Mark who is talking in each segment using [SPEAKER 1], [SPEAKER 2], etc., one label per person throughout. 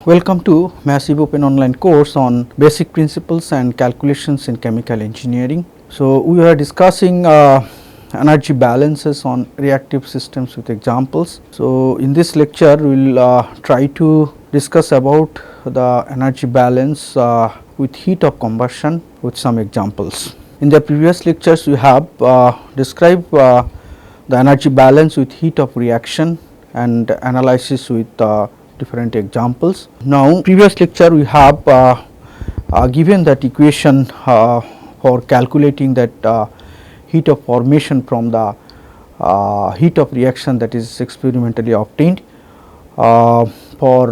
[SPEAKER 1] Welcome to massive open online course on basic principles and calculations in chemical engineering. So, we are discussing energy balances on reactive systems with examples. So, in this lecture we will try to discuss about the energy balance with heat of combustion with some examples. In the previous lectures we have described the energy balance with heat of reaction and analysis with different examples. Now, previous lecture we have given that equation for calculating that heat of formation from the heat of reaction that is experimentally obtained for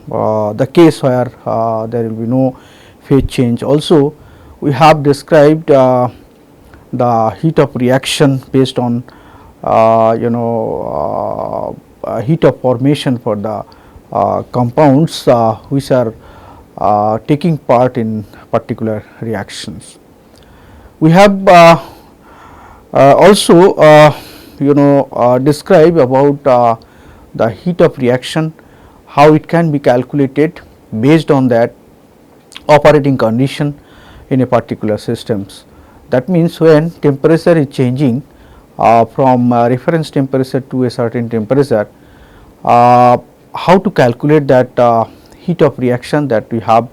[SPEAKER 1] the case where there will be no phase change. Also, we have described the heat of reaction based on heat of formation for the compounds which are taking part in particular reactions. We have also describe about the heat of reaction, how it can be calculated based on that operating condition in a particular systems. That means, when temperature is changing from reference temperature to a certain temperature, how to calculate that heat of reaction that we have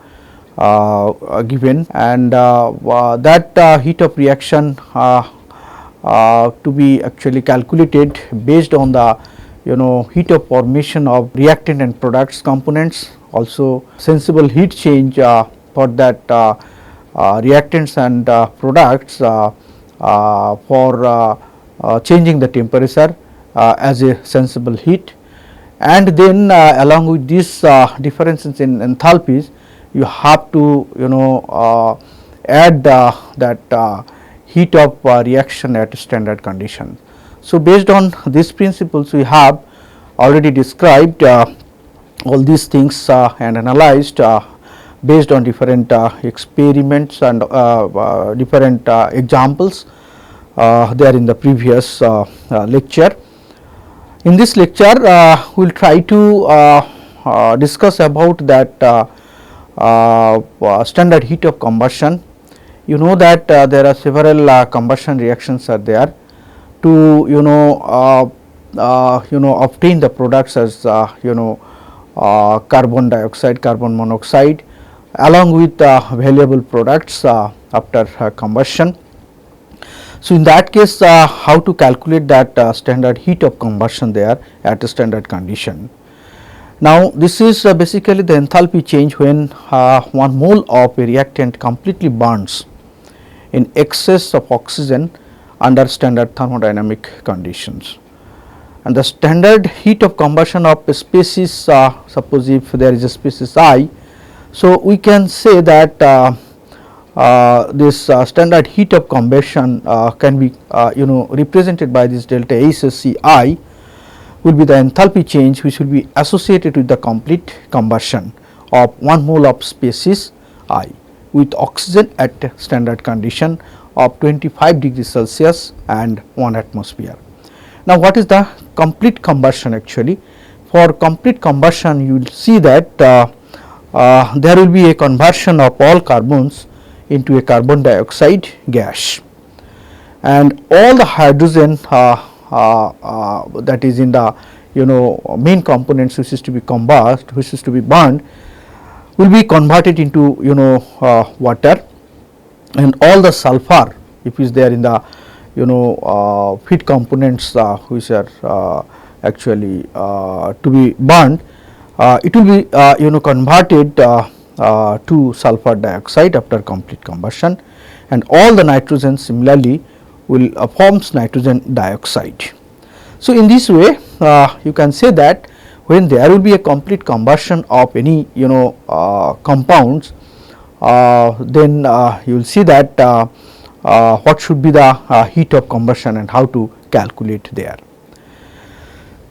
[SPEAKER 1] given, and that heat of reaction to be actually calculated based on the heat of formation of reactant and products components, also sensible heat change for that reactants and products for changing the temperature as a sensible heat. And then along with these differences in enthalpies, you have to add that heat of reaction at standard condition. So, based on these principles, we have already described all these things and analyzed based on different experiments and different examples there in the previous lecture. In this lecture, we will try to discuss about that standard heat of combustion. You know that there are several combustion reactions are there to obtain the products as carbon dioxide, carbon monoxide, along with valuable products after combustion. So, in that case, how to calculate that standard heat of combustion there at a standard condition. Now, this is basically the enthalpy change when 1 mole of a reactant completely burns in excess of oxygen under standard thermodynamic conditions. And the standard heat of combustion of a species, suppose if there is a species I, so we can say that this standard heat of combustion can be represented by this delta H C I will be the enthalpy change which will be associated with the complete combustion of 1 mole of species I with oxygen at standard condition of 25 degrees Celsius and 1 atmosphere. Now, what is the complete combustion actually? For complete combustion, you will see that there will be a conversion of all carbons into a carbon dioxide gas, and all the hydrogen that is in the main components which is to be combust, which is to be burned, will be converted into water, and all the sulfur if is there in the feed components which are actually to be burned, it will be converted to sulfur dioxide after complete combustion, and all the nitrogen similarly will forms nitrogen dioxide. So, in this way you can say that when there will be a complete combustion of any compounds, then you will see that what should be the heat of combustion and how to calculate there.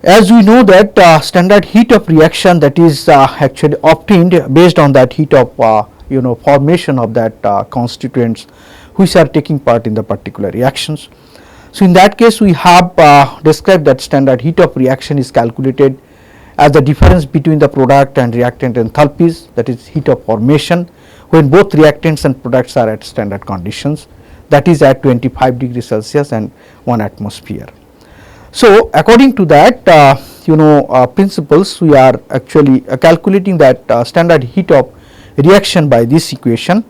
[SPEAKER 1] As we know that standard heat of reaction that is actually obtained based on that heat of formation of that constituents which are taking part in the particular reactions. So, in that case we have described that standard heat of reaction is calculated as the difference between the product and reactant enthalpies, that is heat of formation when both reactants and products are at standard conditions, that is at 25 degrees Celsius and 1 atmosphere. So, according to that principles, we are actually calculating that standard heat of reaction by this equation.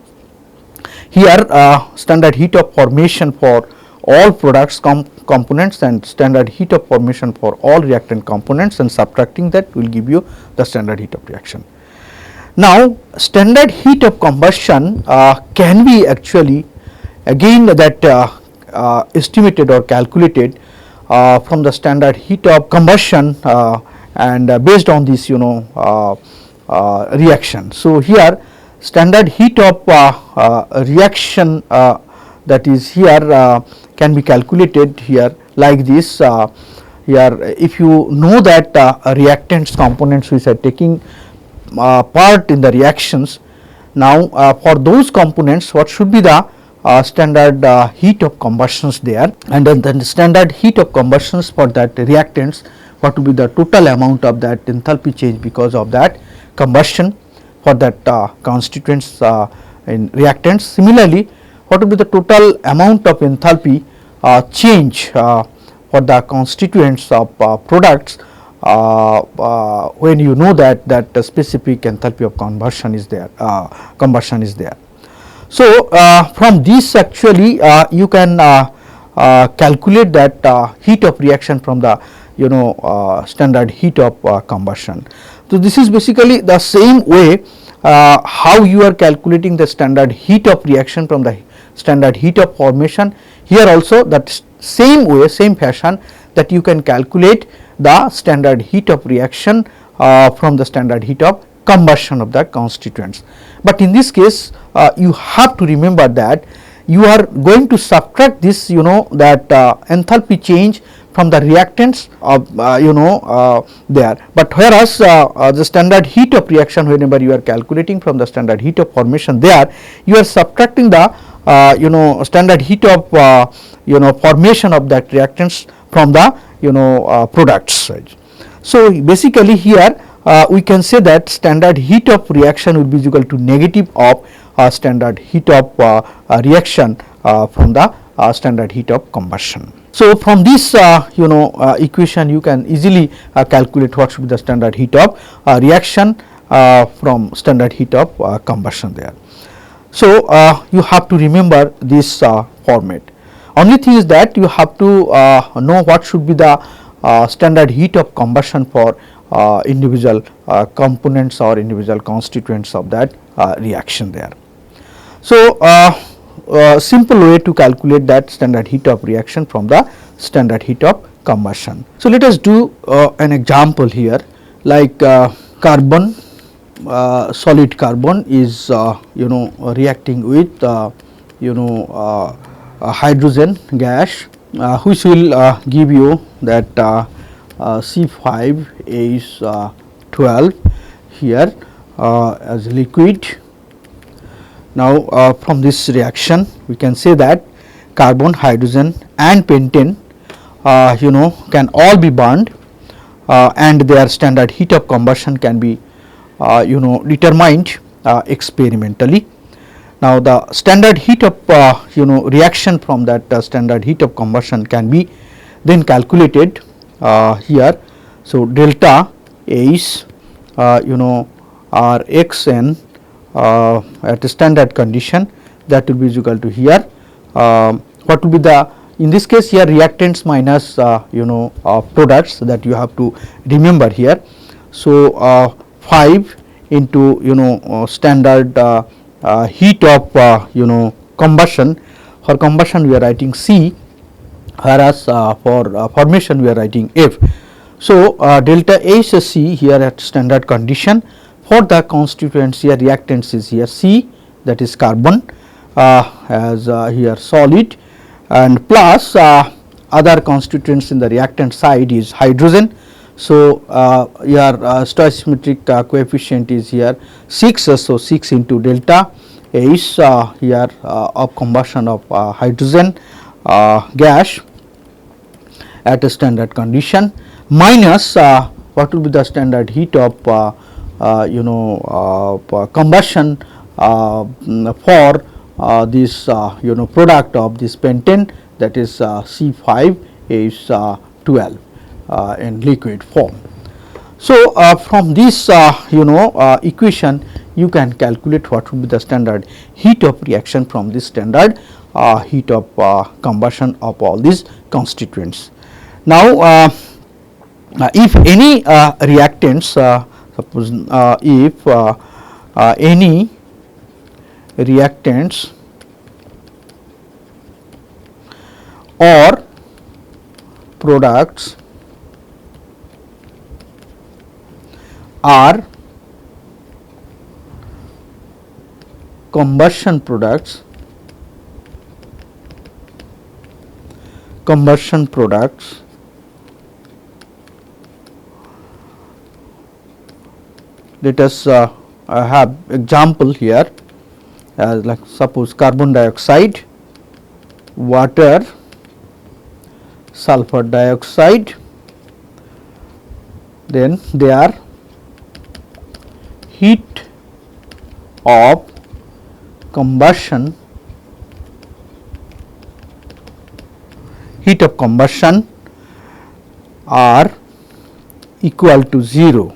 [SPEAKER 1] Here standard heat of formation for all products components and standard heat of formation for all reactant components, and subtracting that will give you the standard heat of reaction. Now, standard heat of combustion can be actually again that estimated or calculated from the standard heat of combustion and based on this reaction. So, here standard heat of reaction that is here can be calculated here like this. Here if you know that reactants components which are taking part in the reactions, now for those components what should be the standard heat of combustions there, and then the standard heat of combustions for that reactants, what will be the total amount of that enthalpy change because of that combustion for that constituents in reactants. Similarly, what will be the total amount of enthalpy change for the constituents of products when you know that the specific enthalpy of combustion is there. So, from this actually you can calculate that heat of reaction from the standard heat of combustion. So, this is basically the same way how you are calculating the standard heat of reaction from the standard heat of formation. Here also that same way, same fashion, that you can calculate the standard heat of reaction from the standard heat of combustion of the constituents. But in this case you have to remember that you are going to subtract this that enthalpy change from the reactants of there, but whereas the standard heat of reaction, whenever you are calculating from the standard heat of formation, there you are subtracting the standard heat of formation of that reactants from the products. So, basically here we can say that standard heat of reaction will be equal to negative of standard heat of reaction from the standard heat of combustion. So, from this equation you can easily calculate what should be the standard heat of reaction from standard heat of combustion there. So, you have to remember this format. Only thing is that you have to know what should be the standard heat of combustion for individual components or individual constituents of that reaction there. So, simple way to calculate that standard heat of reaction from the standard heat of combustion. So, let us do an example here, like carbon, solid carbon is reacting with hydrogen gas, which will give you that C5H12 here as liquid. Now, from this reaction we can say that carbon, hydrogen and pentane can all be burned and their standard heat of combustion can be determined experimentally. Now, the standard heat of reaction from that standard heat of combustion can be then calculated here. So, delta H Rxn at a standard condition, that will be equal to here what will be the, in this case here reactants minus products, that you have to remember here. So, 5 into standard heat of combustion. For combustion we are writing C, whereas for formation we are writing F. So, delta HC here at standard condition, for the constituents here reactants is here C, that is carbon as here solid, and plus other constituents in the reactant side is hydrogen. So, your stoichiometric coefficient is here 6, so 6 into delta H here of combustion of hydrogen gas at a standard condition minus what will be the standard heat of combustion for this product of this pentane, that is C5H12 in liquid form. So, from this equation you can calculate what would be the standard heat of reaction from this standard heat of combustion of all these constituents. Now, if any reactants, suppose if any reactants or products are combustion products, let us have example here, like suppose carbon dioxide, water, sulfur dioxide, then they are heat of combustion, are equal to 0,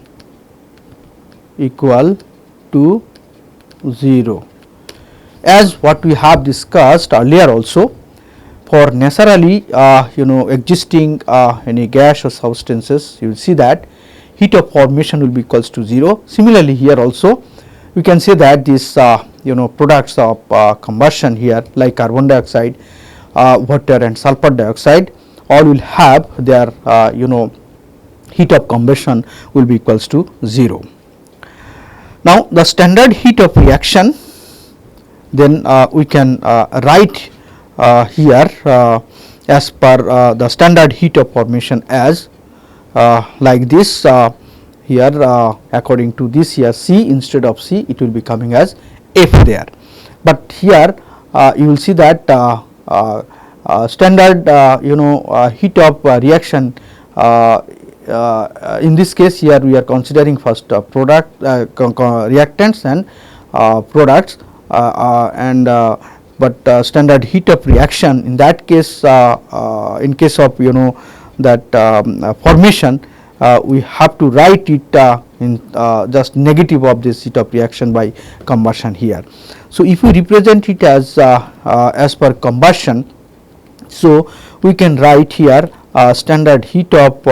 [SPEAKER 1] as what we have discussed earlier also. For naturally existing any gas or substances, you will see that heat of formation will be equals to 0. Similarly, here also we can say that this products of combustion here, like carbon dioxide, water and sulfur dioxide, all will have their heat of combustion will be equals to 0. Now, the standard heat of reaction, then we can write here as per the standard heat of formation as like this. Here according to this, here C instead of C it will be coming as F there, but here you will see that standard heat of reaction, in this case here we are considering first product reactants and products, and but standard heat of reaction, in that case in case of that formation, we have to write it in just negative of this heat of reaction by combustion here. So, if we represent it as per combustion, so we can write here standard heat of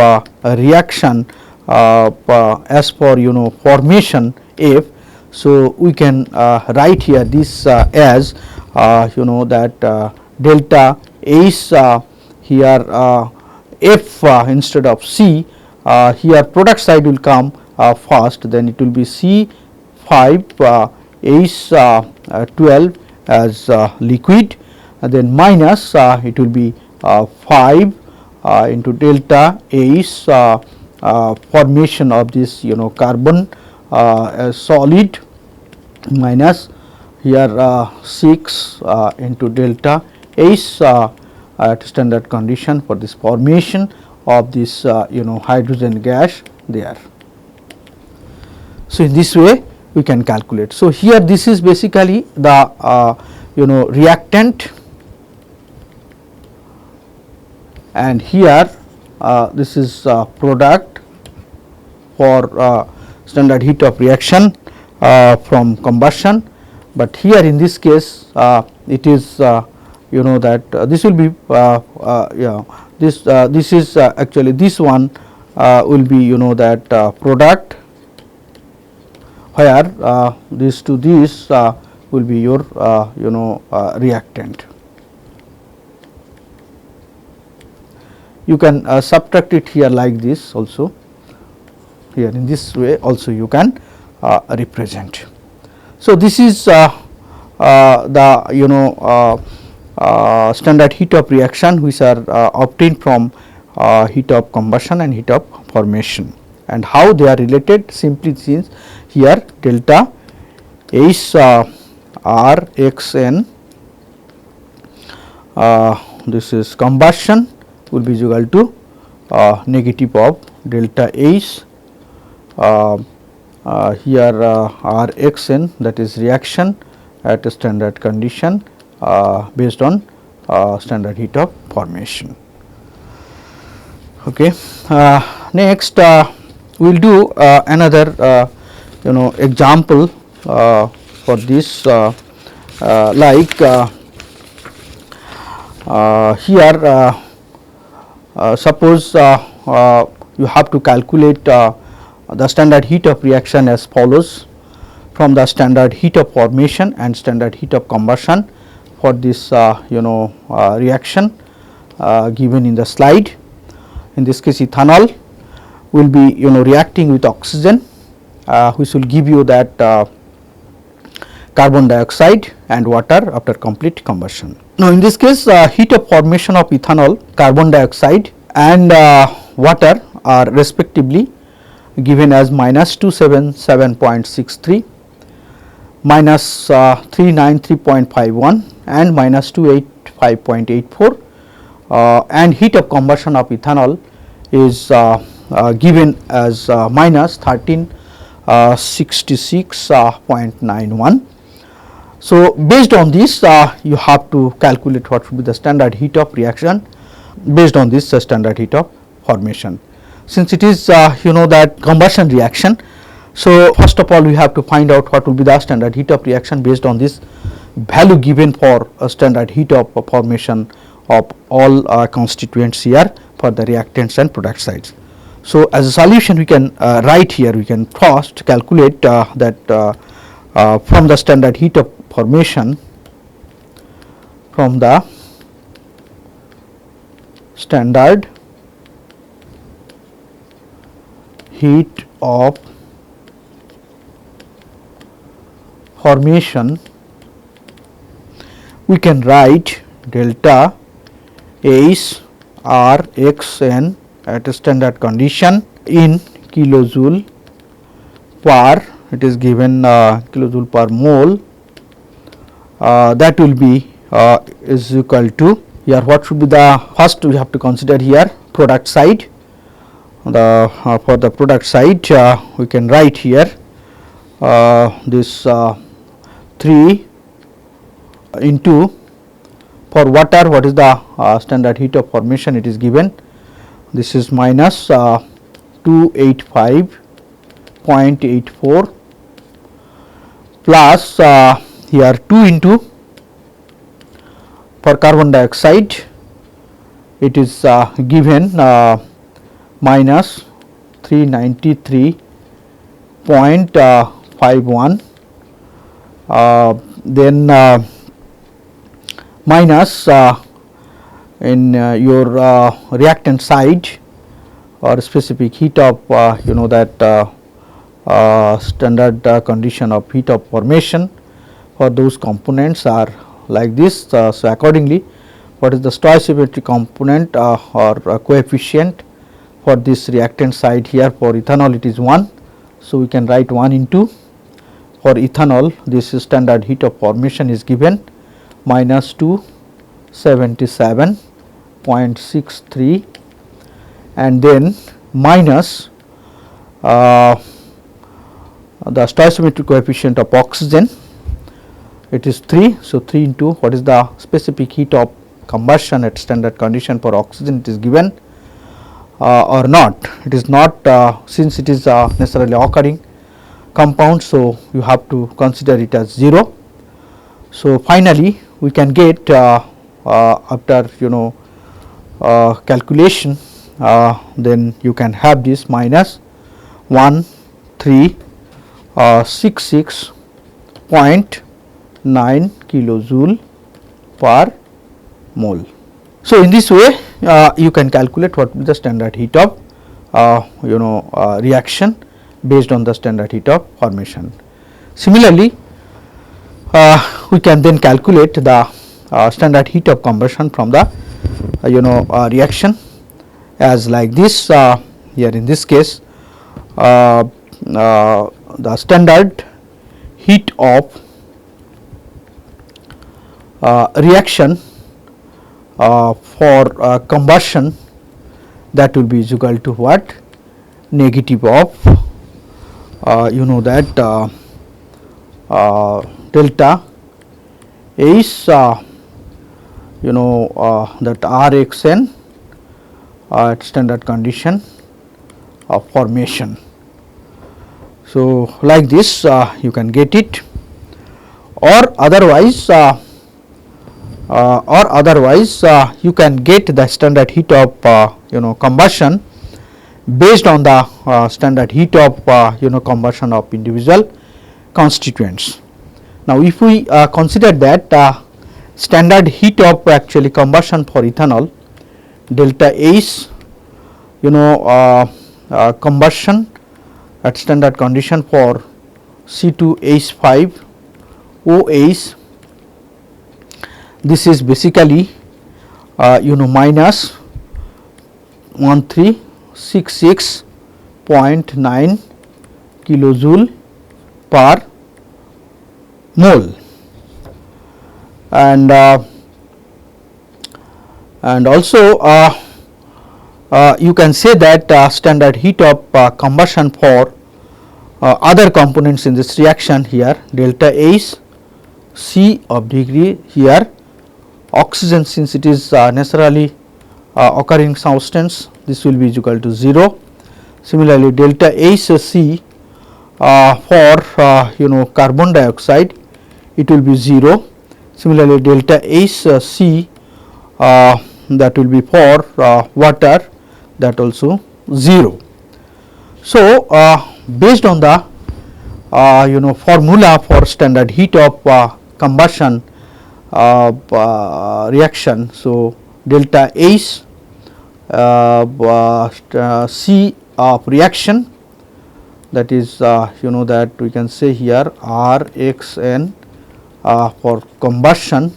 [SPEAKER 1] reaction as per formation F. So, we can write here this as that delta H here F instead of C. Here product side will come first, then it will be C5H12 as liquid, and then minus it will be 5 into delta H formation of this carbon as solid, minus here 6 into delta H at standard condition for this formation of this hydrogen gas there. So, in this way we can calculate. So, here this is basically the reactant, and here this is product for standard heat of reaction from combustion, but here in this case it is that this will be this is actually this one will be that product, where this to this will be your reactant. You can subtract it here like this also, here in this way also you can represent. So, this is the standard heat of reaction which are obtained from heat of combustion and heat of formation, and how they are related simply since here delta H R X N, this is combustion will be equal to negative of delta H here Rxn, that is reaction at a standard condition based on standard heat of formation. Okay. Next we will do another example for this, like here suppose you have to calculate the standard heat of reaction as follows from the standard heat of formation and standard heat of combustion for this reaction given in the slide. In this case, ethanol will be reacting with oxygen, which will give you that carbon dioxide and water after complete combustion. Now, in this case, heat of formation of ethanol, carbon dioxide and water are respectively given as minus 277.63, minus 393.51 and minus 285.84, and heat of combustion of ethanol is given as minus 1366.91. So, based on this you have to calculate what should be the standard heat of reaction based on this standard heat of formation. Since it is that combustion reaction, so first of all we have to find out what will be the standard heat of reaction based on this value given for a standard heat of formation of all constituents here for the reactants and product sides. So, as a solution we can write here, we can first calculate that from the standard heat of formation, from the standard heat of formation, we can write delta H R X N at a standard condition in kilojoule per, it is given kilojoule per mole, that will be is equal to, here what should be the first we have to consider here product side. The for the product side we can write here this 3 into, for water what is the standard heat of formation, it is given, this is minus 285.84 plus here 2 into, for carbon dioxide it is given minus 393.51, then minus in your reactant side or specific heat of that standard condition of heat of formation for those components are like this. So, accordingly what is the stoichiometric component or coefficient for this reactant side here, for ethanol it is 1. So, we can write 1 into, for ethanol this standard heat of formation is given minus 277.63 and then minus the stoichiometric coefficient of oxygen, it is 3. So, 3 into what is the specific heat of combustion at standard condition for oxygen, it is given or not, it is not, since it is necessarily occurring compound. So, you have to consider it as 0. So, finally, we can get after calculation then you can have this minus 1366.9 kilojoule per mole. So, in this way you can calculate what is the standard heat of reaction based on the standard heat of formation. Similarly, we can then calculate the standard heat of combustion from the reaction as like this. Here in this case the standard heat of reaction for combustion, that will be equal to what, negative of you know that delta is you know that Rxn at standard condition of formation. So, like this you can get it, or otherwise you can get the standard heat of you know combustion based on the standard heat of you know combustion of individual constituents. Now, if we consider that standard heat of actually combustion for ethanol delta H you know combustion at standard condition for C2H5OH, this is basically you know minus 1366.9 kilojoule per mole, and also you can say that standard heat of combustion for other components in this reaction here delta H C of degree here oxygen, since it is naturally occurring substance, this will be equal to 0. Similarly, delta H C for you know carbon dioxide, it will be 0. Similarly, delta H C that will be for water, that also 0. So, based on the you know formula for standard heat of combustion reaction, so delta H C of reaction, that is you know that we can say here Rxn for combustion,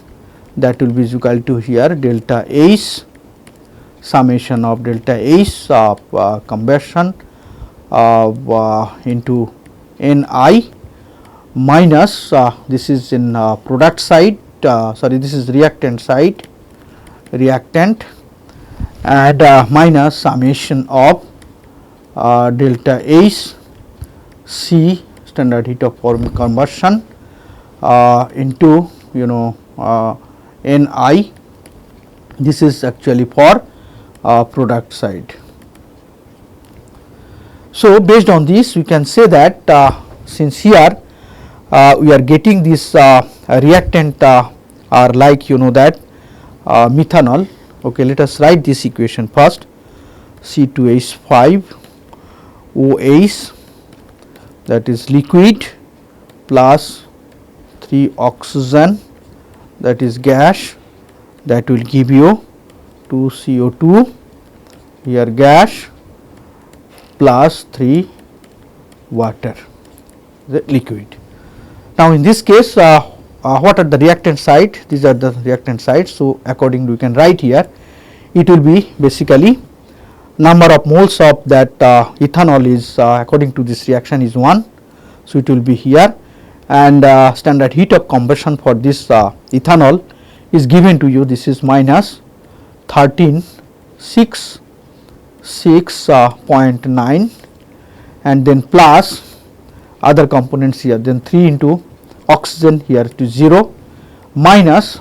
[SPEAKER 1] that will be equal to here delta H summation of delta H of combustion into Ni minus this is in product side, sorry, this is reactant side, reactant, and minus summation of delta H C standard heat of combustion into you know Ni, this is actually for product side. So, based on this we can say that since here we are getting this reactant are like you know that methanol. Okay, let us write this equation first. C2H5OH, that is liquid, plus 3 oxygen, that is gas, that will give you 2 CO2 here gas, plus 3 water, the liquid. Now, in this case what are the reactant side? These are the reactant sides. So, accordingly we can write here, it will be basically number of moles of that ethanol is according to this reaction is 1. So, it will be here, and standard heat of combustion for this ethanol is given to you, this is minus 1366.9 and then plus other components here, then 3 into oxygen here to 0 minus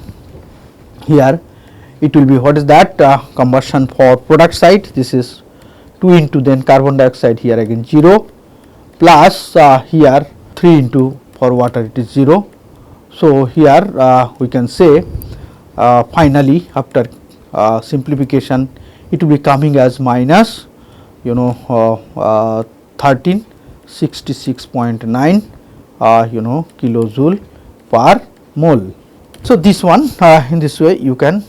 [SPEAKER 1] here it will be what is that combustion for product side, this is 2 into then carbon dioxide here again 0 plus here 3 into for water it is 0. So, here we can say finally after simplification it will be coming as minus you know 1366.9 you know kilojoule per mole. So, this one in this way you can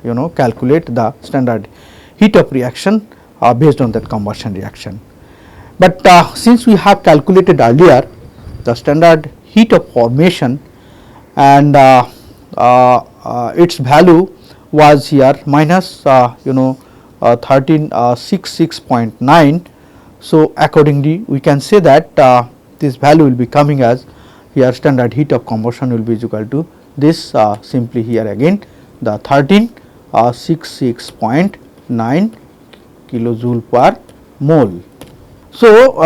[SPEAKER 1] you know calculate the standard heat of reaction based on that combustion reaction. But since we have calculated earlier the standard heat of formation and its value was here minus you know 1366.9. So, accordingly we can say that this value will be coming as here standard heat of combustion will be equal to this simply here again the 1366.9 kilojoule per mole. So,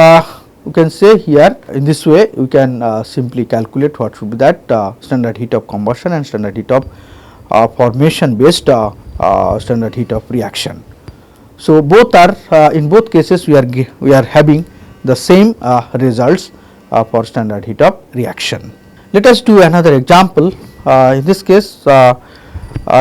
[SPEAKER 1] you can say here in this way we can simply calculate what should be that standard heat of combustion and standard heat of formation based standard heat of reaction. So, both are in both cases we are having the same results for standard heat of reaction. Let us do another example. In this case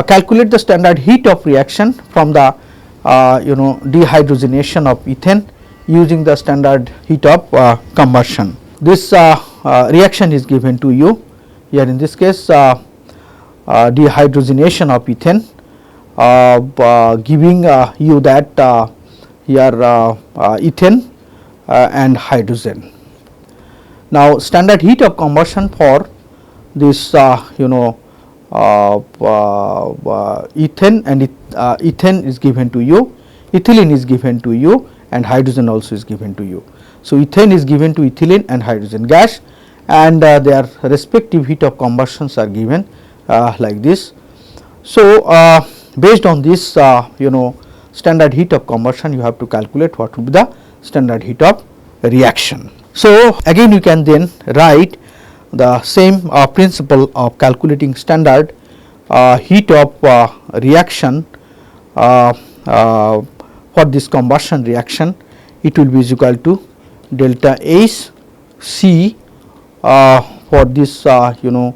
[SPEAKER 1] calculate the standard heat of reaction from the dehydrogenation of ethane using the standard heat of combustion. This reaction is given to you here. In this case dehydrogenation of ethane giving you that here ethane and hydrogen. Now, standard heat of combustion for this ethane and ethane is given to you, ethylene is given to you, and hydrogen also is given to you. So, ethane is given to ethylene and hydrogen gas, and their respective heat of combustions are given like this. So, based on this standard heat of combustion, you have to calculate what would be the standard heat of reaction. So, again you can then write the same principle of calculating standard heat of reaction for this combustion reaction. It will be is equal to delta H C for this ethane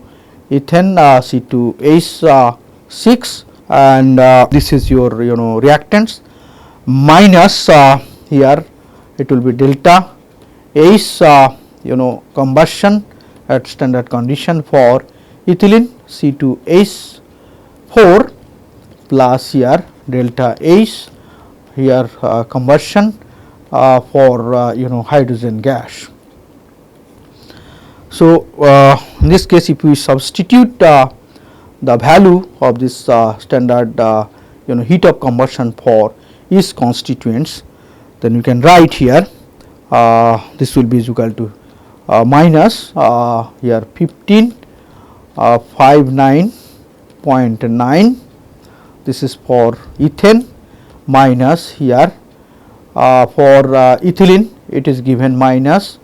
[SPEAKER 1] C2H6 and this is your reactants minus here it will be delta H combustion at standard condition for ethylene C2H4 plus here delta H here combustion for hydrogen gas. So, in this case if we substitute the value of this standard heat of combustion for each constituents, then you can write here this will be equal to minus here 59.9, this is for ethane, minus here for ethylene it is given minus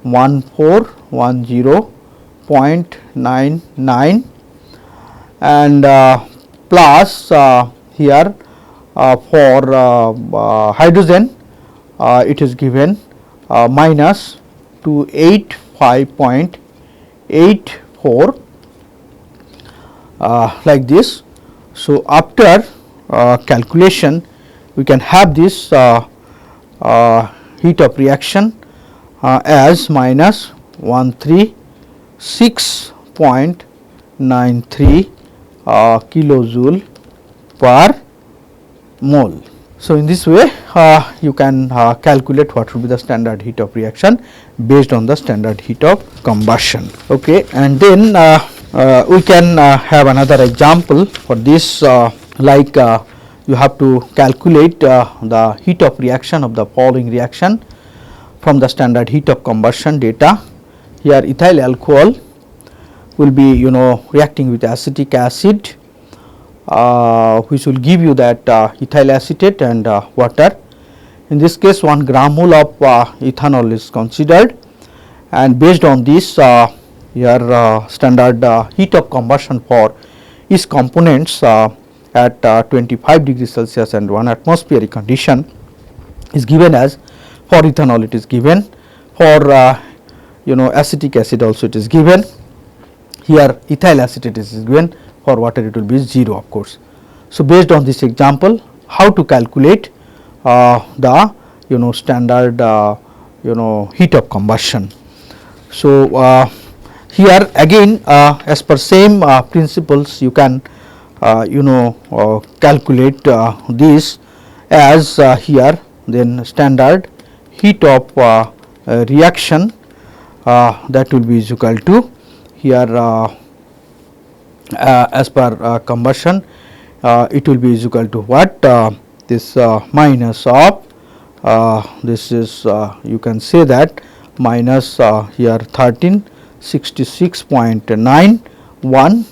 [SPEAKER 1] 1410.99 and plus here for hydrogen it is given minus 285.84 like this. So, after calculation we can have this heat of reaction as minus 136.93 kilojoule per mole. So, in this way you can calculate what will be the standard heat of reaction based on the standard heat of combustion. Okay, and then we can have another example for this like you have to calculate the heat of reaction of the following reaction from the standard heat of combustion data. Here ethyl alcohol will be reacting with acetic acid which will give you that ethyl acetate and water. In this case 1 gram mole of ethanol is considered, and based on this your standard heat of combustion for each components at 25 degrees Celsius and 1 atmospheric condition is given as for ethanol it is given, for acetic acid also it is given, here ethyl acetate is given, for water it will be 0 of course. So, based on this example how to calculate the standard heat of combustion. So, here again as per same principles you can calculate this as here then standard heat of reaction that will be equal to here as per combustion it will be equal to what this minus of this is you can say that minus here 1366.91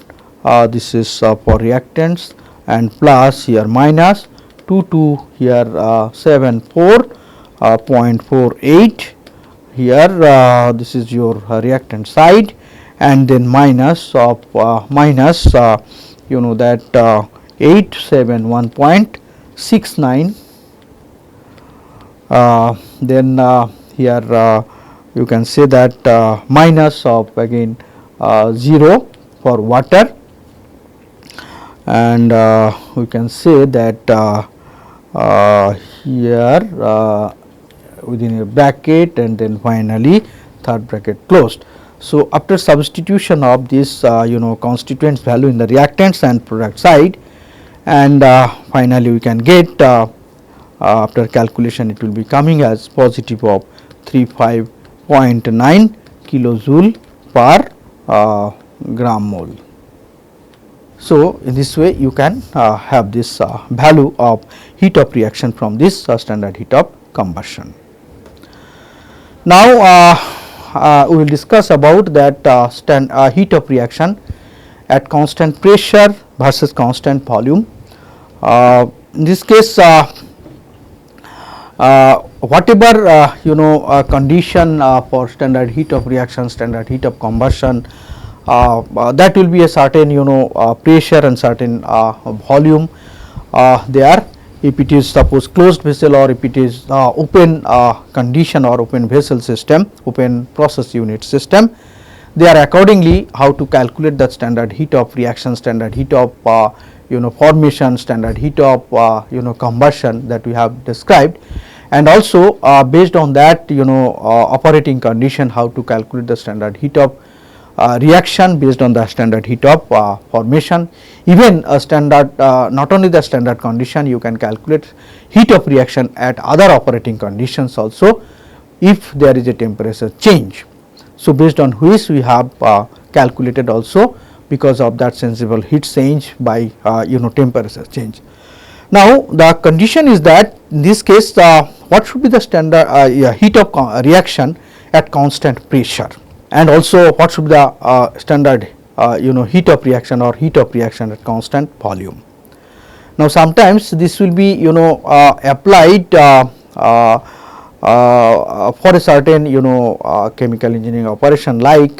[SPEAKER 1] this is for reactants, and plus here minus 22 here 74.48 here this is your reactant side, and then minus of minus you know that 871.69, then here you can say that minus of again 0 for water, and we can say that here within a bracket, and then finally third bracket closed. So, after substitution of this constituents value in the reactants and product side, and finally we can get after calculation it will be coming as positive of 35.9 kilojoule per gram mole. So, in this way you can have this value of heat of reaction from this standard heat of combustion. Now, we will discuss about that heat of reaction at constant pressure versus constant volume. In this case, whatever condition for standard heat of reaction, standard heat of combustion, that will be a certain pressure and certain volume there. If it is suppose closed vessel, or if it is open condition or open vessel system, open process unit system, they are accordingly how to calculate the standard heat of reaction, standard heat of formation, standard heat of combustion that we have described, and also based on that operating condition how to calculate the standard heat of reaction based on the standard heat of formation. Even a standard not only the standard condition, you can calculate heat of reaction at other operating conditions also if there is a temperature change. So, based on which we have calculated also because of that sensible heat change by temperature change. Now, the condition is that in this case what should be the standard heat of reaction at constant pressure, and also what should be the standard heat of reaction or heat of reaction at constant volume. Now, sometimes this will be applied for a certain chemical engineering operation, like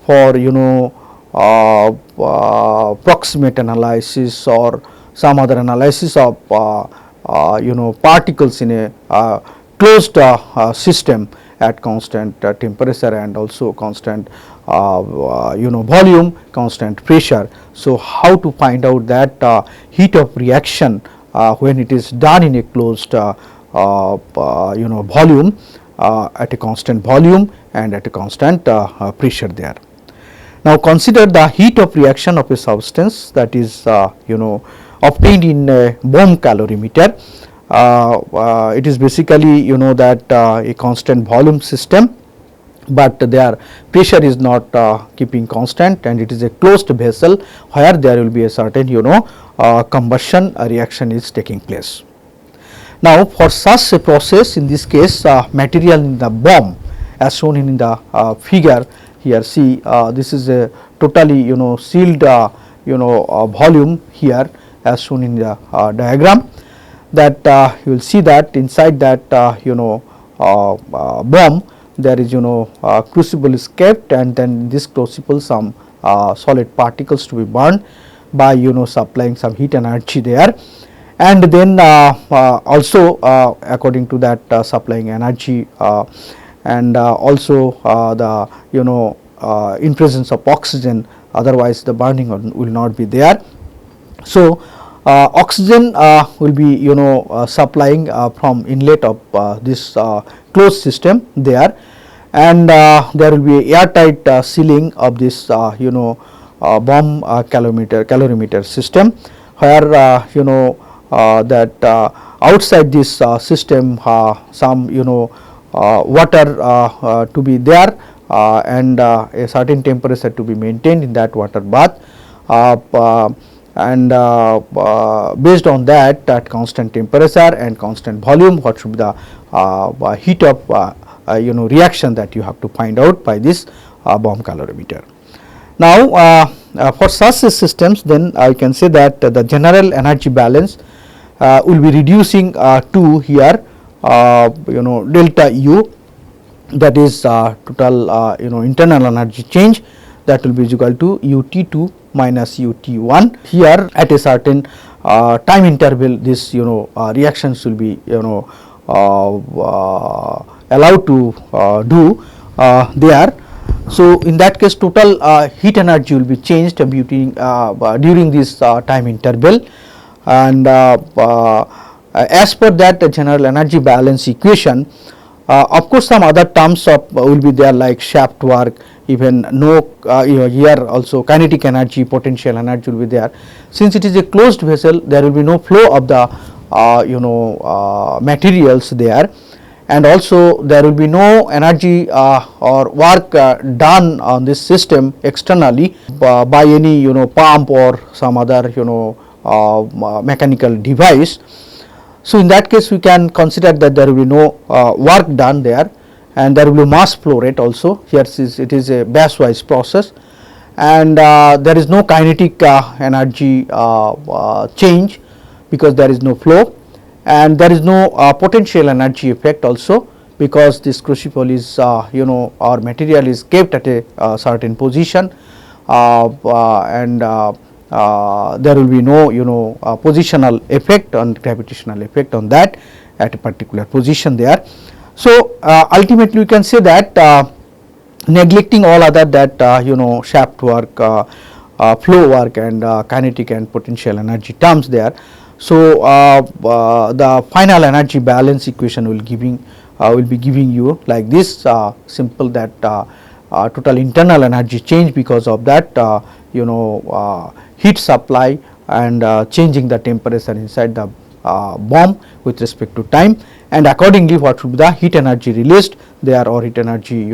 [SPEAKER 1] for proximate analysis or some other analysis of particles in a closed system at constant temperature and also constant volume, constant pressure. So, how to find out that heat of reaction when it is done in a closed volume at a constant volume and at a constant pressure there. Now, consider the heat of reaction of a substance that is obtained in a bomb calorimeter. It is basically that a constant volume system, but their pressure is not keeping constant, and it is a closed vessel where there will be a certain combustion reaction is taking place. Now, for such a process, in this case material in the bomb as shown in the figure here, see this is a totally sealed volume here as shown in the diagram, that you will see that inside that bomb there is crucible is kept, and then this crucible some solid particles to be burned by supplying some heat energy there, and then also according to that supplying energy and also the in presence of oxygen, otherwise the burning will not be there. So, oxygen will be supplying from inlet of this closed system there, and there will be airtight sealing of this bomb calorimeter system, where that outside this system some water to be there and a certain temperature to be maintained in that water bath, and based on that at constant temperature and constant volume what should be the heat of reaction that you have to find out by this bomb calorimeter. Now, for such systems, then I can say that the general energy balance will be reducing to here delta U, that is total internal energy change, that will be equal to UT2 minus UT1. Here at a certain time interval, this reactions will be allowed to do there. So in that case, total heat energy will be changed during this time interval, and as per that general energy balance equation, of course some other terms will be there, like shaft work, even here also kinetic energy, potential energy will be there. Since it is a closed vessel, there will be no flow of the materials there, and also there will be no energy or work done on this system externally by any pump or some other mechanical device. So in that case, we can consider that there will be no work done there, and there will be mass flow rate also. Here it is a batch wise process, and there is no kinetic energy change because there is no flow, and there is no potential energy effect also, because this crucible is our material is kept at a certain position, and there will be no positional effect on gravitational effect on that at a particular position there. So ultimately we can say that neglecting all other that shaft work, flow work, and kinetic and potential energy terms there. So the final energy balance equation will be giving you like this, simple, that total internal energy change because of that heat supply and changing the temperature inside the bomb with respect to time, and accordingly what should be the heat energy released there, or heat energy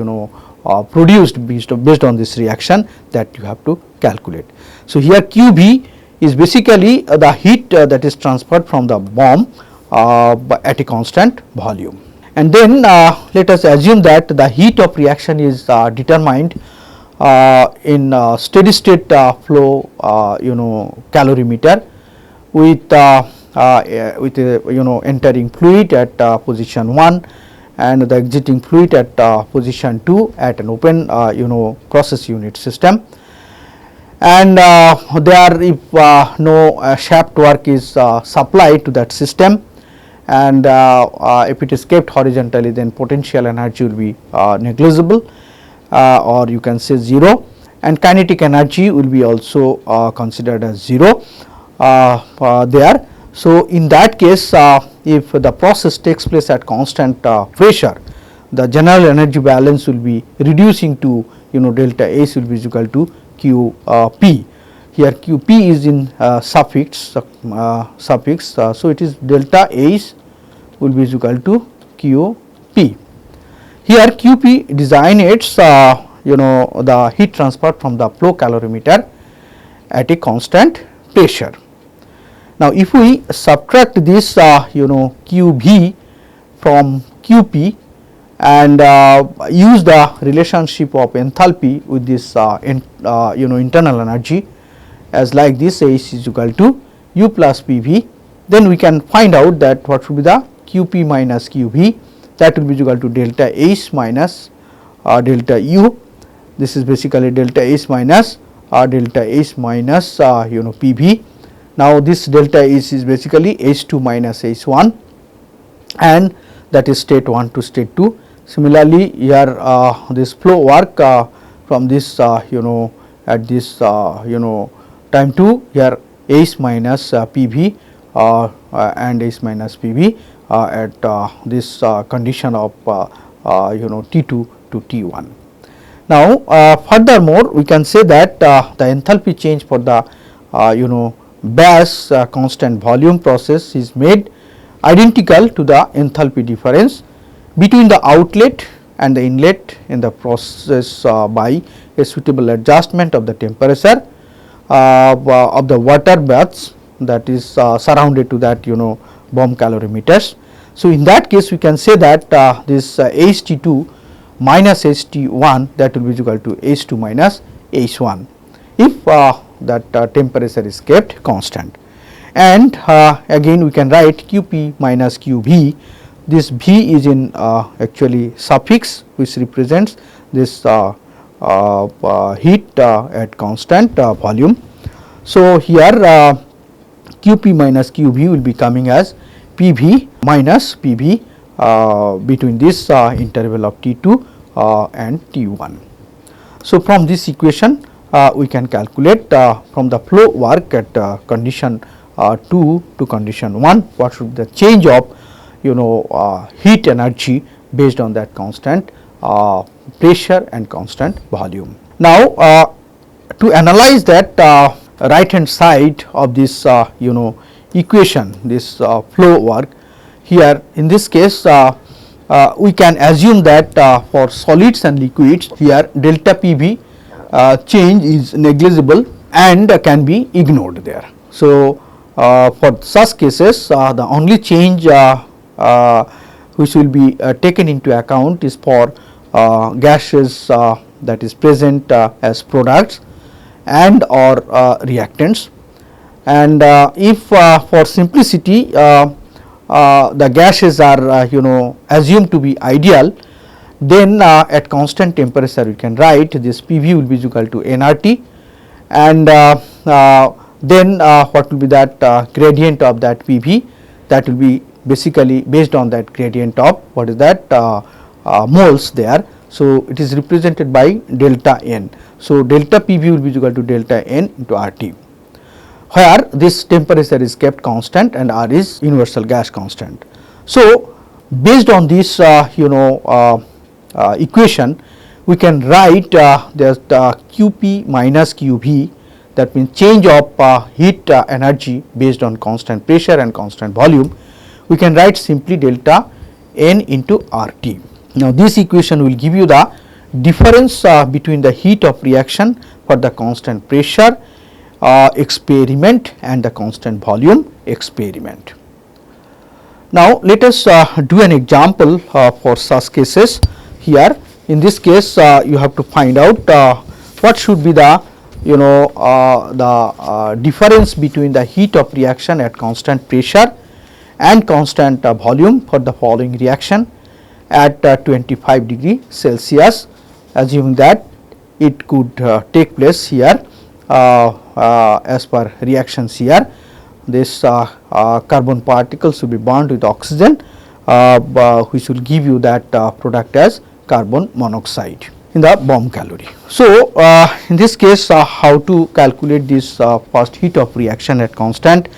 [SPEAKER 1] produced based on this reaction, that you have to calculate. So here QB is basically the heat that is transferred from the bomb at a constant volume. And then let us assume that the heat of reaction is determined in steady state flow calorimeter with entering fluid at position 1 and the exiting fluid at position 2 at an open process unit system. And there, if no shaft work is supplied to that system, and if it is kept horizontally, then potential energy will be negligible, or you can say 0, and kinetic energy will be also considered as 0 there. So in that case, if the process takes place at constant pressure, the general energy balance will be reducing to delta H will be equal to QP. Here QP is in suffix, so it is delta H will be equal to QP. Here QP designates the heat transfer from the flow calorimeter at a constant pressure. Now if we subtract this QB from QP and use the relationship of enthalpy with this internal energy as like this, H is equal to U plus PV, then we can find out that what should be the QP minus QV, that will be equal to delta H minus delta U. This is basically delta H minus PV. Now this delta H is basically H2 minus H1, and that is state 1 to state 2. Similarly here this flow work from this at this time 2, here H minus PV and H minus PV at this condition of T2 to T1. Now furthermore we can say that the enthalpy change for the batch constant volume process is made identical to the enthalpy difference between the outlet and the inlet in the process by a suitable adjustment of the temperature of the water baths that is surrounded to that bomb calorimeters. So in that case we can say that this HT2 minus HT1, that will be equal to H2 minus H1 if that temperature is kept constant. And again we can write QP minus QV, this V is in actually suffix which represents this heat at constant volume. So, here Qp minus Qv will be coming as Pv minus Pv between this interval of T2 and T1. So, from this equation we can calculate from the flow work at condition 2 to condition 1 what should be the change of heat energy based on that constant pressure and constant volume. Now, to analyze that right hand side of this equation, this flow work, here in this case we can assume that for solids and liquids here delta Pv change is negligible and can be ignored there. So, for such cases the only change which will be taken into account is for gases that is present as products and or reactants, and if for simplicity the gases are assumed to be ideal, then at constant temperature we can write this Pv will be equal to nRT, and then what will be that gradient of that Pv, that will be basically based on that gradient of what is that moles there. So, it is represented by delta n. So, delta Pv will be equal to delta n into RT, where this temperature is kept constant and R is universal gas constant. So, based on this equation we can write that Qp minus Qv, that means change of heat energy based on constant pressure and constant volume, we can write simply delta n into RT. Now, this equation will give you the difference between the heat of reaction for the constant pressure experiment and the constant volume experiment. Now, let us do an example for such cases. Here in this case you have to find out what should be the difference between the heat of reaction at constant pressure and constant volume for the following reaction at 25 degree Celsius, assuming that it could take place here as per reactions here. This carbon particles will be bound with oxygen which will give you that product as carbon monoxide in the bomb calorie. So, in this case how to calculate this first heat of reaction at constant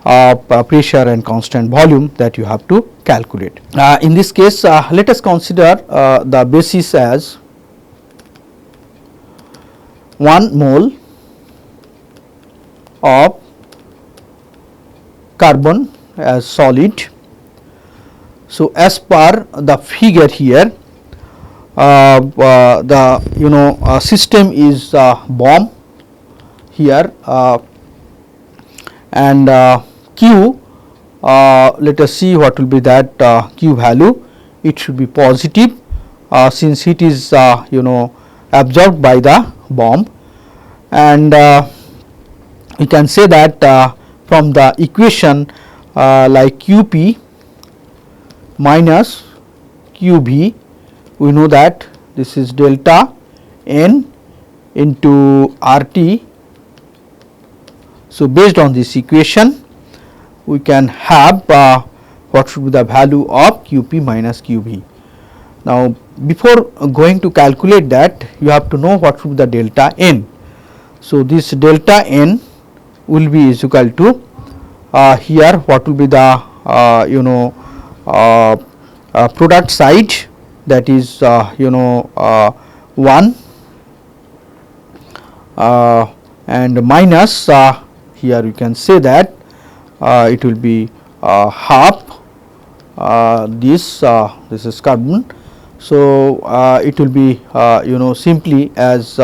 [SPEAKER 1] pressure and constant volume, that you have to calculate. In this case let us consider the basis as 1 mole of carbon as solid. So, as per the figure here the system is bomb here and Q, let us see what will be that Q value. It should be positive since it is absorbed by the bomb, and we can say that from the equation like Qp minus Qv, we know that this is delta n into RT. So, based on this equation we can have what should be the value of Qp minus Qv. Now, before going to calculate that, you have to know what should be the delta n. So, this delta n will be is equal to here what will be the product side, that is 1 and minus here you can say that it will be half this is carbon. So, it will be simply as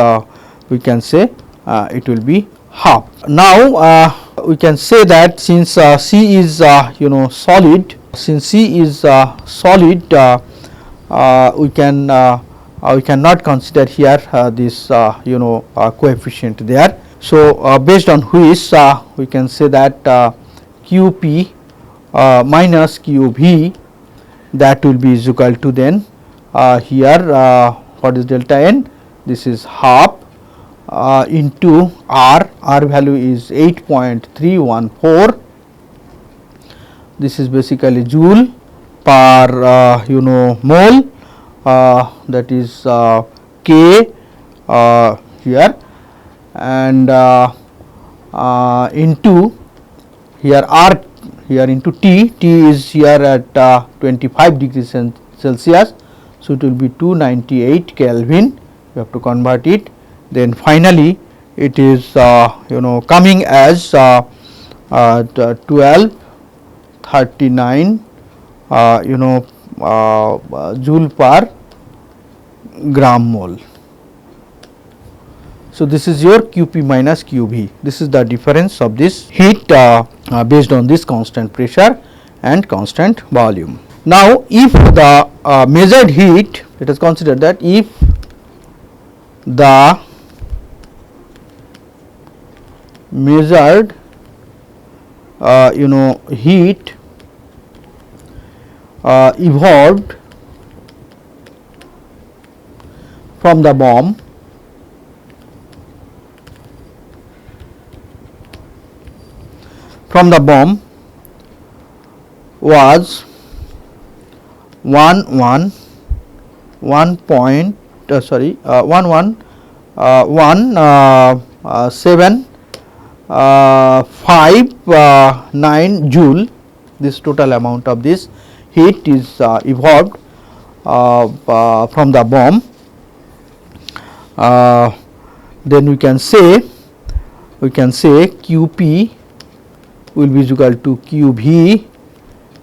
[SPEAKER 1] we can say it will be half. Now, we can say that since C is solid, since C is solid we cannot consider here this coefficient there. So, based on which we can say that Qp minus Qv that will be is equal to then here what is delta n, this is half into R value is 8.314, this is basically joule per mole, that is K here, and into here R here into T is here at 25 degrees Celsius, so it will be 298 Kelvin, you have to convert it. Then finally it is coming as 1239 joule per gram mole. So this is your Qp minus Qv. This is the difference of this heat based on this constant pressure and constant volume. Now if the measured heat, let us consider that if the measured heat evolved from the bomb was 11.759 joule. This total amount of this heat is evolved from the bomb. Then we can say Qp will be equal to Qv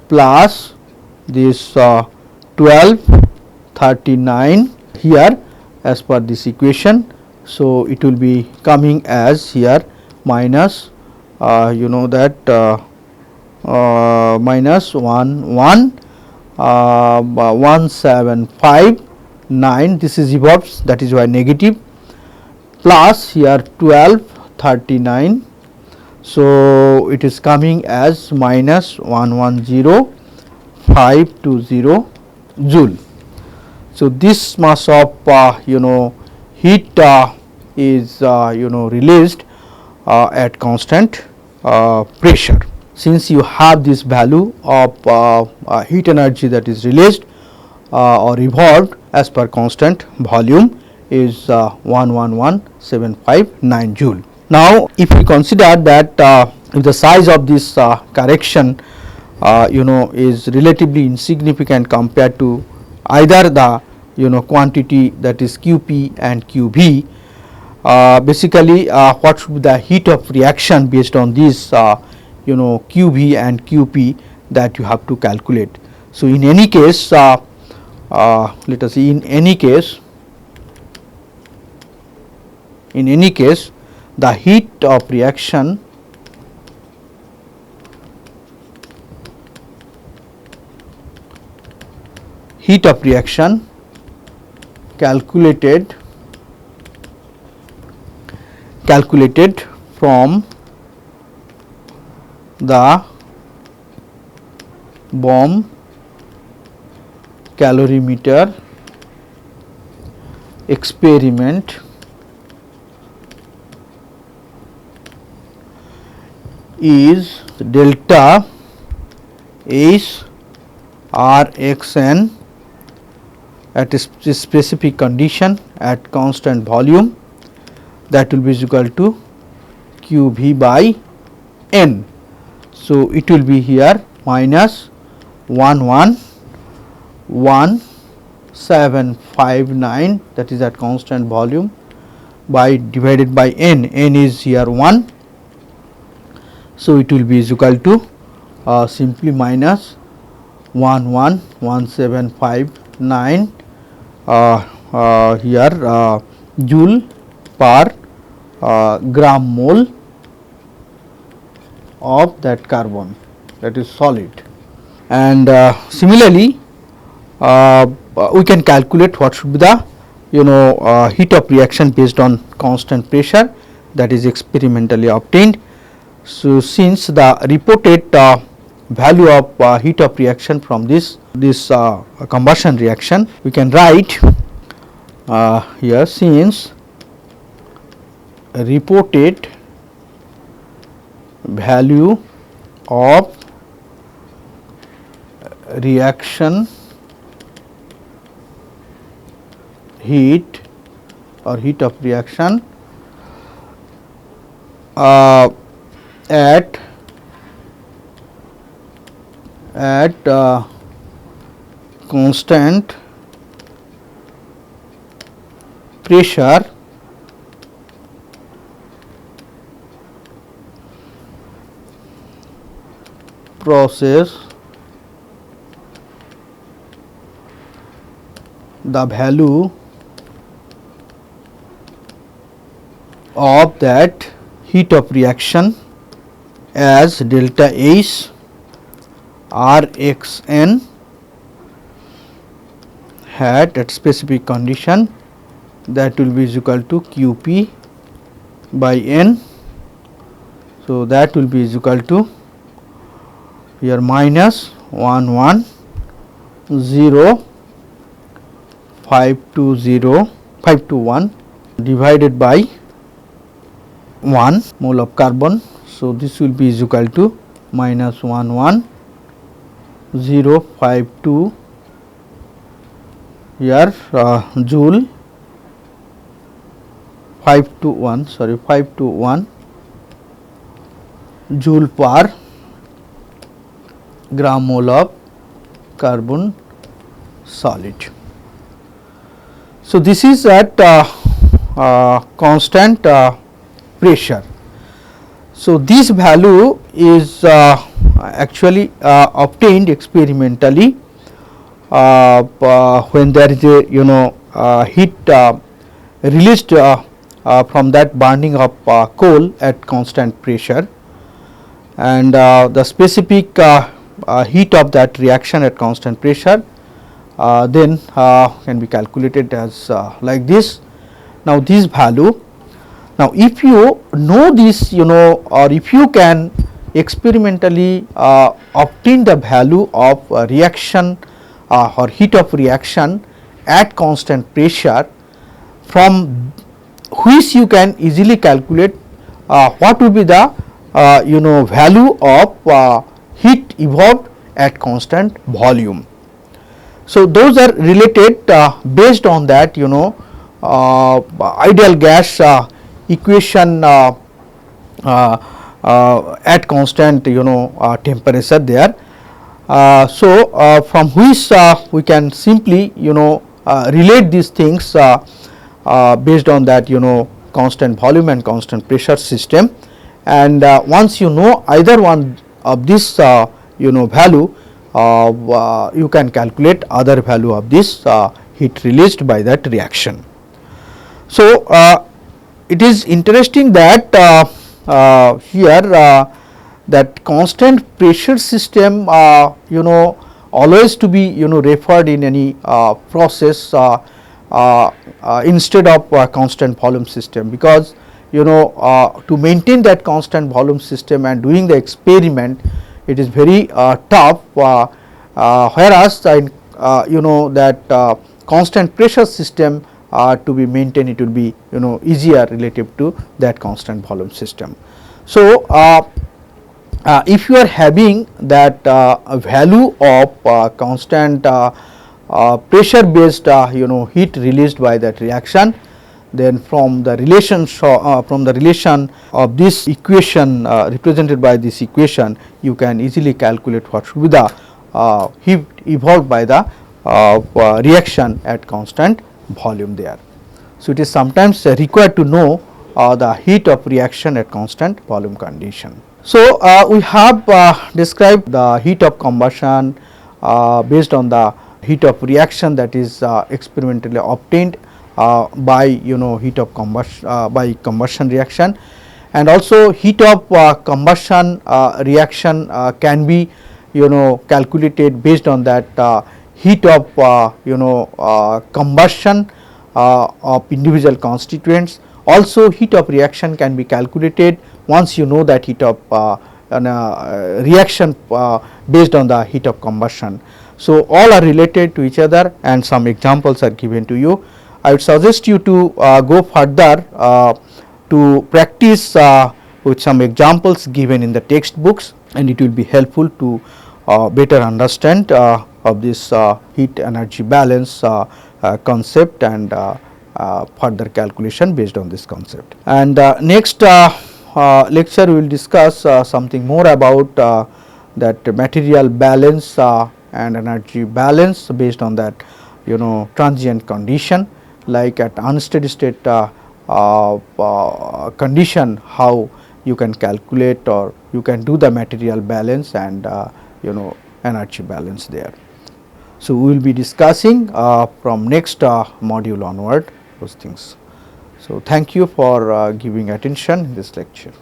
[SPEAKER 1] plus this 1239 here as per this equation. So it will be coming as here minus minus 1759, this is evolved, that is why negative, plus here 1239, so it is coming as minus 110520 joule. So this mass of heat is released at constant pressure. Since you have this value of heat energy that is released or evolved as per constant volume is 111759 joule. Now if we consider that if the size of this correction is relatively insignificant compared to either the quantity that is Qp and Qv, basically what should be the heat of reaction based on this Qv and Qp that you have to calculate. So in any case let us see, in any case the heat of reaction calculated from the bomb calorimeter experiment is delta H Rxn at a specific condition at constant volume, that will be equal to Qv by N. So it will be here minus 111759, that is at constant volume, by divided by N. N is here 1. So it will be equal to simply minus 111759 here joule per gram mole of that carbon, that is solid. And similarly we can calculate what should be the heat of reaction based on constant pressure that is experimentally obtained. So since the reported value of heat of reaction from this combustion reaction. We can write here, since reported value of reaction heat or heat of reaction at constant pressure process, the value of that heat of reaction as delta H R x n at specific condition, that will be is equal to Q p by n. So, that will be is equal to here minus 110,520,521 divided by 1 mole of carbon. So, this will be is equal to minus 110,520 here joule 521 joule per gram mole of carbon solid. So, this is at constant pressure. So, this value is actually obtained experimentally when there is a heat released from that burning of coal at constant pressure, and the specific heat of that reaction at constant pressure then can be calculated as like this. Now, this value, now if you know this or if you can experimentally obtain the value of reaction or heat of reaction at constant pressure, from which you can easily calculate what will be the value of heat evolved at constant volume. So, those are related based on that ideal gas equation at constant temperature there. So, from which we can simply relate these things based on that constant volume and constant pressure system, and once you know either one of this value, you can calculate other value of this heat released by that reaction. So, it is interesting that here that constant pressure system always to be referred in any process instead of constant volume system, because to maintain that constant volume system and doing the experiment, it is very tough, whereas in that constant pressure system to be maintained, it will be easier relative to that constant volume system. So, if you are having that value of constant pressure based heat released by that reaction, then from the relation of this equation represented by this equation, you can easily calculate what should be the heat evolved by the reaction at constant volume there. So, it is sometimes required to know the heat of reaction at constant volume condition. So, we have described the heat of combustion based on the heat of reaction that is experimentally obtained by heat of combustion by combustion reaction, and also heat of combustion reaction can be calculated based on that heat of combustion of individual constituents. Also, heat of reaction can be calculated once you know that heat of reaction based on the heat of combustion. So, all are related to each other and some examples are given to you. I would suggest you to go further to practice with some examples given in the textbooks, and it will be helpful to better understand of this heat energy balance concept and further calculation based on this concept. And next lecture we will discuss something more about that material balance and energy balance based on that transient condition, like at unsteady state condition, how you can calculate or you can do the material balance and energy balance there. So, we will be discussing from next module onward those things. So, thank you for giving attention in this lecture.